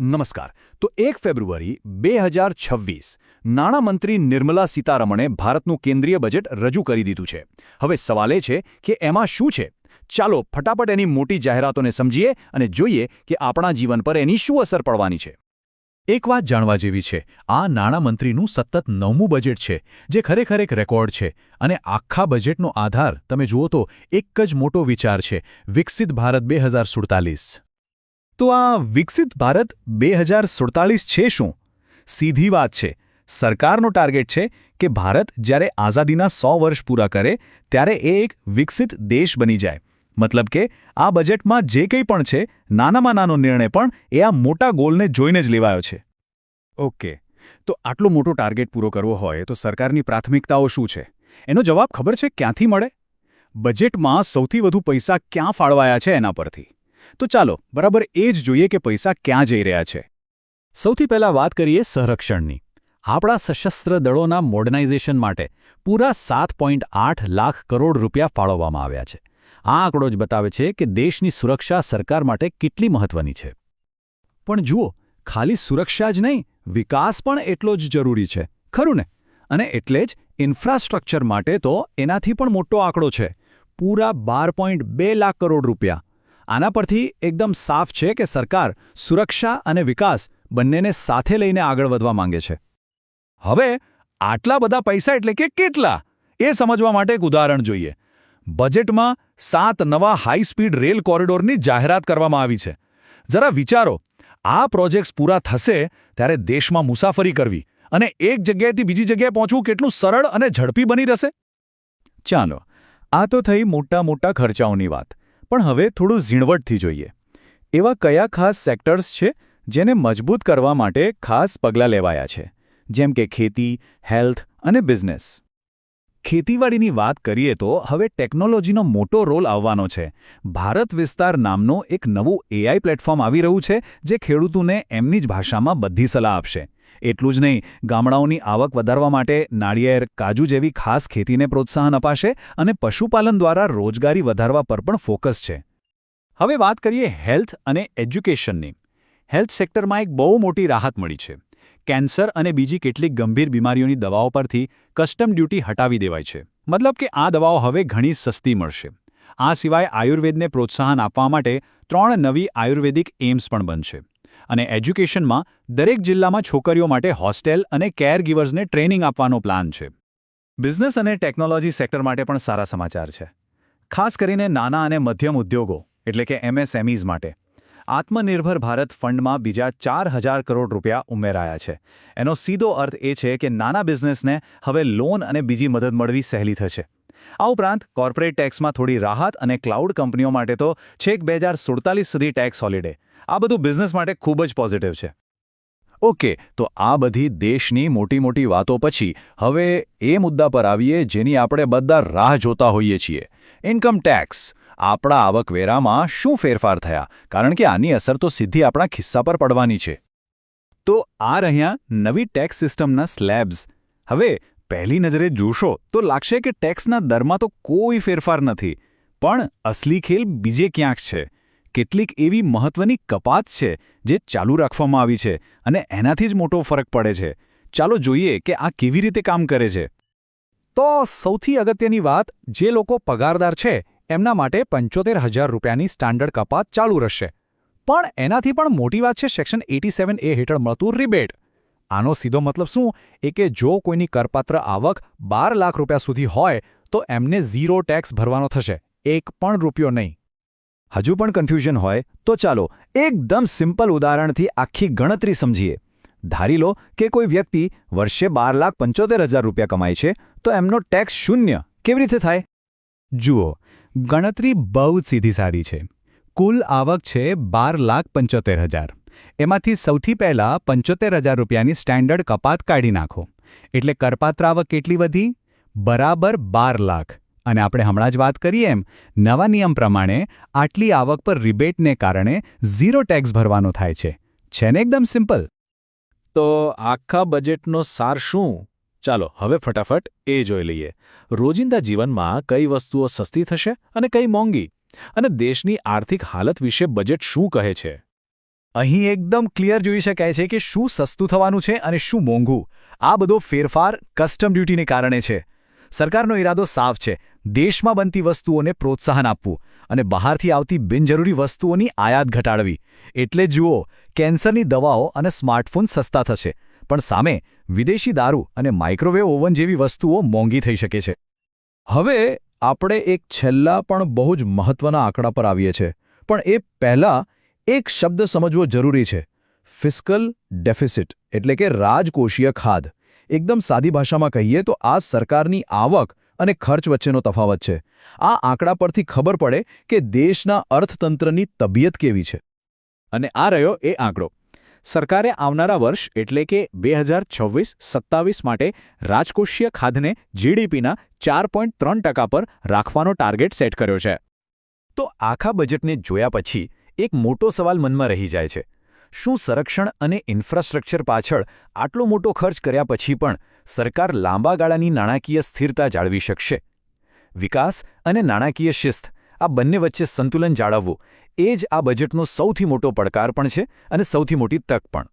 નમસ્કાર. તો 1 ફેબ્રુઆરી 2026 નાણામંત્રી નિર્મલા સીતારમણે ભારતનું કેન્દ્રીય બજેટ રજૂ કરી દીધું છે. હવે સવાલ એ છે કે એમાં શું છે? ચાલો ફટાફટ એની મોટી જાહેરાતોને સમજીએ અને જોઈએ કે આપણા જીવન પર એની શું અસર પડવાની છે. એક વાત જાણવા જેવી છે, આ નાણામંત્રીનું સતત 9મું બજેટ છે, જે ખરેખર એક રેકોર્ડ છે. અને આખા બજેટનો આધાર તમે જુઓ તો એક જ મોટો વિચાર છે: વિકસિત ભારત 2047. તો આ વિકસિત ભારત 2047 છે શું? સીધી વાત છે. સરકારનો ટાર્ગેટ છે કે ભારત જ્યારે આઝાદીના 100 વર્ષ પૂરા કરે ત્યારે એ એક વિકસિત દેશ બની જાય. મતલબ કે આ બજેટમાં જે કંઈ પણ છે, નાનામાં નાનો નિર્ણય પણ એ આ મોટા ગોલને જોઈને જ લેવાયો છે. ઓકે, તો આટલો મોટો ટાર્ગેટ પૂરો કરવો હોય તો સરકારની પ્રાથમિકતાઓ શું છે? એનો જવાબ ખબર છે ક્યાંથી મળે? બજેટમાં સૌથી વધુ પૈસા ક્યાં ફાળવાયા છે એના પરથી. તો ચાલો બરાબર એ જ જોઈએ કે પૈસા ક્યાં જઈ રહ્યા છે. સૌથી પહેલાં વાત કરીએ સંરક્ષણની. આપણા સશસ્ત્ર દળોના મોડર્નાઇઝેશન માટે પૂરા 7.8 લાખ કરોડ રૂપિયા ફાળવવામાં આવ્યા છે. આ આંકડો જ બતાવે છે કે દેશની સુરક્ષા સરકાર માટે કેટલી મહત્વની છે. પણ જુઓ, ખાલી સુરક્ષા જ નહીં, વિકાસ પણ એટલો જ જરૂરી છે, ખરું ને? અને એટલે જ ઇન્ફ્રાસ્ટ્રક્ચર માટે તો એનાથી પણ મોટો આંકડો છે, પૂરા 12.2 લાખ કરોડ રૂપિયા. આના પરથી એકદમ સાફ છે કે સરકાર સુરક્ષા અને વિકાસ બંનેને સાથે લઈને આગળ વધવા માંગે છે. હવે આટલા બધા પૈસા એટલે કે કેટલા, એ સમજવા માટે એક ઉદાહરણ જોઈએ. બજેટમાં 7 નવા હાઈ સ્પીડ રેલ કોરિડોરની જાહેરાત કરવામાં આવી છે. જરા વિચારો, આ પ્રોજેક્ટ્સ પૂરા થશે ત્યારે દેશમાં મુસાફરી કરવી અને એક જગ્યાએથી બીજી જગ્યાએ પહોંચવું કેટલું સરળ અને ઝડપી બની રહેશે. ચાલો, આ તો થઈ મોટા ખર્ચાઓની વાત. પણ હવે થોડું ઝીણવટથી જોઈએ. એવા કયા ખાસ સેક્ટર્સ છે જેને મજબૂત કરવા માટે ખાસ પગલાં લેવાયા છે, જેમ કે ખેતી, હેલ્થ અને બિઝનેસ? ખેતીવાડીની વાત કરીએ તો હવે ટેકનોલોજીનો મોટો રોલ આવવાનો છે. ભારત વિસ્તાર નામનું એક નવું AI પ્લેટફોર્મ આવી રહ્યું છે, જે ખેડૂતોને એમની જ ભાષામાં બધી સલાહ આપશે. એટલું જ નહીં, ગામડાઓની આવક વધારવા માટે નાળિયેર, કાજુ જેવી ખાસ ખેતીને પ્રોત્સાહન અપાશે અને પશુપાલન દ્વારા રોજગારી વધારવા પર પણ ફોકસ છે. હવે વાત કરીએ હેલ્થ અને એજ્યુકેશનની. હેલ્થ સેક્ટરમાં એક બહુ મોટી રાહત મળી છે. કેન્સર અને બીજી કેટલીક ગંભીર બીમારીઓની દવાઓ પરથી કસ્ટમ ડ્યુટી હટાવી દેવાય છે. મતલબ કે આ દવાઓ હવે ઘણી સસ્તી મળશે. આ સિવાય આયુર્વેદને પ્રોત્સાહન આપવા માટે 3 નવી આયુર્વેદિક એમ્સ પણ બનશે. અને એજ્યુકેશનમાં દરેક જિલ્લામાં છોકરીઓ માટે હોસ્ટેલ અને કેર ગિવર્સને ટ્રેનિંગ આપવાનો પ્લાન છે. બિઝનેસ અને ટેકનોલોજી સેક્ટર માટે પણ સારા સમાચાર છે. ખાસ કરીને નાના અને મધ્યમ ઉદ્યોગો એટલે કે MSMEs માટે આત્મનિર્ભર ભારત ફંડમાં બીજા 4,000 કરોડ રૂપિયા ઉમેરાયા છે. એનો સીધો અર્થ એ છે કે નાના બિઝનેસને હવે લોન અને બીજી મદદ મળવી સહેલી થશે. આ ઉપરાંત કોર્પોરેટ ટેક્સમાં થોડી રાહત અને ક્લાઉડ કંપનીઓ માટે તો છેક 2047 સુધી ટેક્સ હોલિડે. આ બધું બિઝનેસ માટે ખૂબ જ પોઝિટિવ છે. ઓકે, તો આ બધી દેશની મોટી વાતો પછી હવે એ મુદ્દા પર આવીએ જેની આપણે બધા રાહ જોતા હોઈએ છીએ: ઇન્કમ ટેક્સ. આપણા આવકવેરામાં શું ફેરફાર થયા? કારણ કે આની અસર તો સીધી આપણા ખિસ્સા પર પડવાની છે. તો આ રહ્યા નવી ટેક્સ સિસ્ટમના સ્લેબ્સ. હવે પહેલી નજરે જોશો તો લાગશે કે ટેક્સના દરમાં તો કોઈ ફેરફાર નથી, પણ અસલી ખેલ બીજે ક્યાંક છે. કેટલીક એવી મહત્વની કપાત છે જે ચાલુ રાખવામાં આવી છે અને એનાથી જ મોટો ફરક પડે છે. ચાલો જોઈએ કે આ કેવી રીતે કામ કરે છે. તો સૌથી અગત્યની વાત, જે લોકો પગારદાર છે એમના માટે 75,000 રૂપિયાની સ્ટાન્ડર્ડ કપાત ચાલુ રહેશે. પણ એનાથી પણ મોટી વાત છે સેક્શન 87A હેઠળ મળતું રિબેટ. આનો સીધો મતલબ શું એ કે જો કોઈની કરપાત્ર આવક 12 લાખ રૂપિયા સુધી હોય તો એમને 0 ટેક્સ ભરવાનો થશે, 1 પણ રૂપિયો નહીં. હજુ પણ કન્ફ્યુઝન હોય તો ચાલો એકદમ સિમ્પલ ઉદાહરણથી આખી ગણતરી સમજીએ. ધારી લો કે કોઈ વ્યક્તિ વર્ષે 12,75,000 રૂપિયા કમાય છે, તો એમનો ટેક્સ 0 કેવી રીતે થાય? જુઓ, ગણતરી બહુ જ સીધી સાદી છે. કુલ આવક છે 12,75,000. એમાંથી સૌથી પહેલાં 75,000 રૂપિયાની સ્ટાન્ડર્ડ કપાત કાઢી નાખો. એટલે કરપાત્ર આવક કેટલી વધી? બરાબર 12 લાખ. અને આપણે હમણાં જ વાત કરીએ એમ, નવા નિયમ પ્રમાણે આટલી આવક પર રિબેટને કારણે 0 ટેક્સ ભરવાનો થાય છે. છે ને એકદમ સિમ્પલ? તો આખા બજેટનો સાર શું? ચાલો હવે ફટાફટ એ જોઈ લઈએ. રોજિંદા જીવનમાં કઈ વસ્તુઓ સસ્તી થશે અને કઈ મોંઘી? અને દેશની આર્થિક હાલત વિશે બજેટ શું કહે છે? અહીં એકદમ ક્લિયર જોઈ શકાય છે કે શું સસ્તું થવાનું છે અને શું મોંઘું. આ બધો ફેરફાર કસ્ટમ ડ્યુટીને કારણે છે. સરકારનો ઈરાદો સાફ છે, દેશમાં બનતી વસ્તુઓને પ્રોત્સાહન આપવું અને બહારથી આવતી બિનજરૂરી વસ્તુઓની આયાત ઘટાડવી. એટલે જુઓ, કેન્સરની દવાઓ અને સ્માર્ટફોન સસ્તા થશે, પણ સામે વિદેશી દારૂ અને માઇક્રોવેવ ઓવન જેવી વસ્તુઓ મોંઘી થઈ શકે છે. હવે આપણે એક છેલ્લા પણ બહુ જ મહત્વના આંકડા પર આવીએ છીએ, પણ એ પહેલાં એક શબ્દ સમજવો જરૂરી છે: ફિસ્કલ ડેફિસિટ, એટલે કે રાજકોષીય ખાધ. એકદમ સાદી ભાષામાં કહીએ તો આ સરકારની આવક અને ખર્ચ વચ્ચેનો તફાવત છે. આ આંકડા પરથી ખબર પડે કે દેશના અર્થતંત્રની તબિયત કેવી છે. અને આ રહ્યો એ આંકડો. સરકારે આવનારા વર્ષ એટલે કે 2026-27 માટે રાજકોષીય ખાધને જીડીપીના 4.3% પર રાખવાનો ટાર્ગેટ સેટ કર્યો છે. તો આખા બજેટને જોયા પછી એક મોટો સવાલ મનમાં રહી જાય છે: શું સંરક્ષણ અને ઇન્ફ્રાસ્ટ્રક્ચર પાછળ આટલો મોટો ખર્ચ કર્યા પછી પણ સરકાર લાંબા ગાળાની નાણાકીય સ્થિરતા જાળવી શકશે? વિકાસ અને નાણાકીય શિસ્ત, આ બંને વચ્ચે સંતુલન જાળવવું એ જ આ બજેટનો સૌથી મોટો પડકાર પણ છે અને સૌથી મોટી તક પણ.